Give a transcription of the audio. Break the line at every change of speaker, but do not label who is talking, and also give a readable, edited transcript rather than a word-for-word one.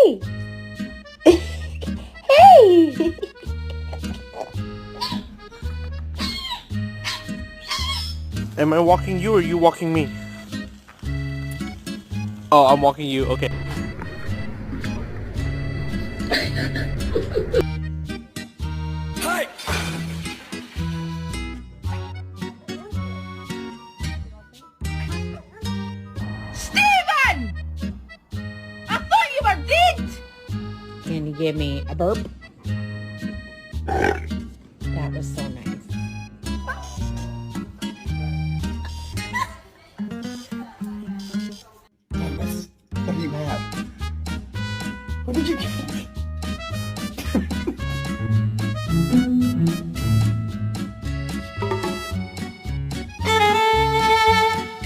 Hey! Hey!
Am I walking you or you walking me? Oh, I'm walking you. Okay. Hi.
Steven! I thought you were dead!
Can you give me a burp? That was so nice.
What do you have? What did you get?